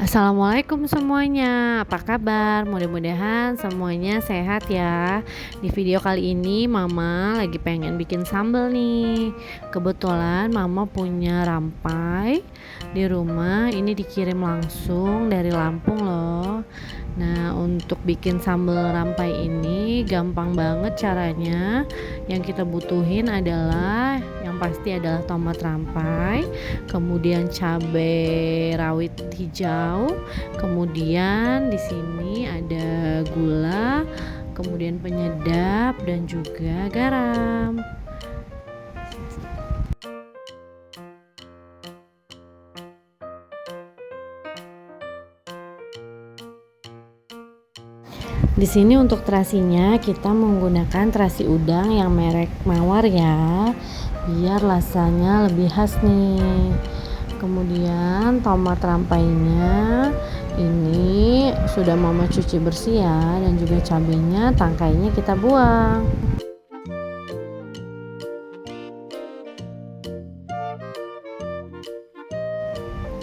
Assalamualaikum semuanya, apa kabar? Mudah-mudahan semuanya sehat ya. Di video kali ini Mama lagi pengen bikin sambal nih. Kebetulan Mama punya rampai di rumah, ini dikirim langsung dari Lampung loh. Nah, untuk bikin sambal rampai ini gampang banget caranya. Yang kita butuhin adalah yang pasti adalah tomat rampai, kemudian cabai rawit hijau, kemudian di sini ada gula, kemudian penyedap dan juga garam. Di sini untuk terasinya kita menggunakan terasi udang yang merek Mawar ya, biar rasanya lebih khas nih. Kemudian tomat rampainya ini sudah Mama cuci bersih ya, dan juga cabenya tangkainya kita buang.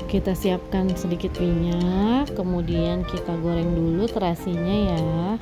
Kita siapkan sedikit minyak, kemudian kita goreng dulu terasinya ya.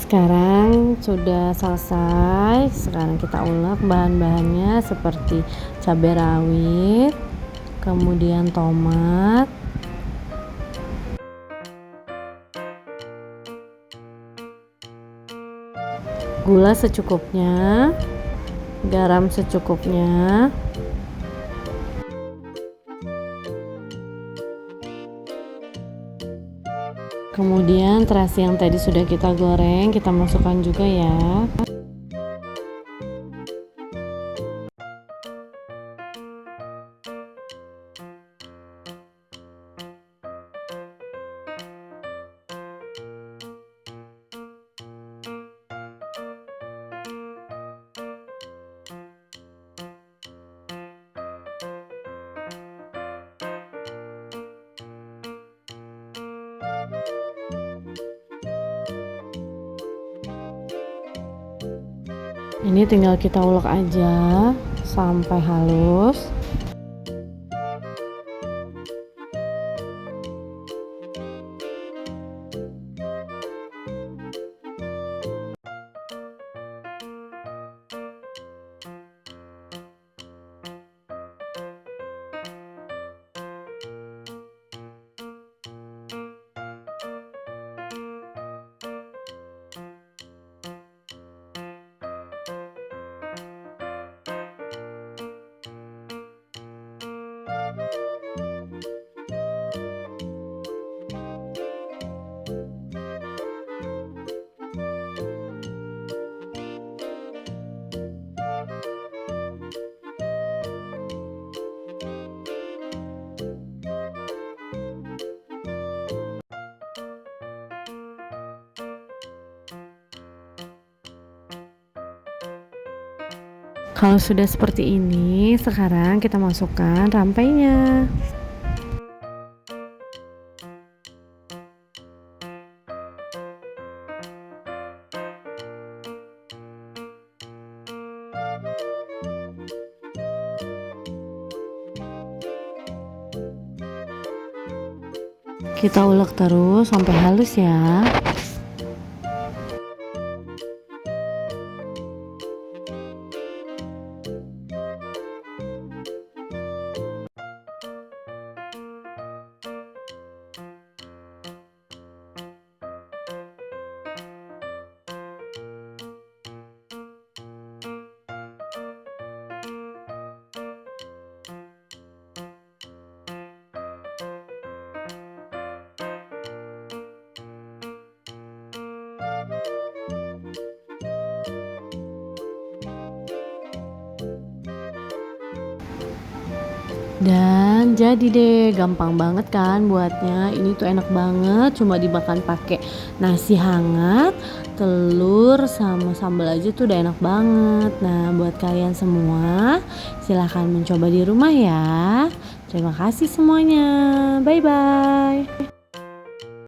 Sekarang sudah selesai. Sekarang kita ulek bahan-bahannya seperti cabai rawit, kemudian tomat, gula secukupnya, garam secukupnya, kemudian terasi yang tadi sudah kita goreng kita masukkan juga ya. Ini tinggal kita ulek aja sampai halus. Kalau sudah seperti ini, sekarang kita masukkan rampainya. Kita ulek terus sampai halus ya. Dan jadi deh, gampang banget kan buatnya. Ini tuh enak banget, cuma dimakan pakai nasi hangat, telur sama sambal aja tuh udah enak banget. Nah, buat kalian semua, silahkan mencoba di rumah ya. Terima kasih semuanya. Bye bye.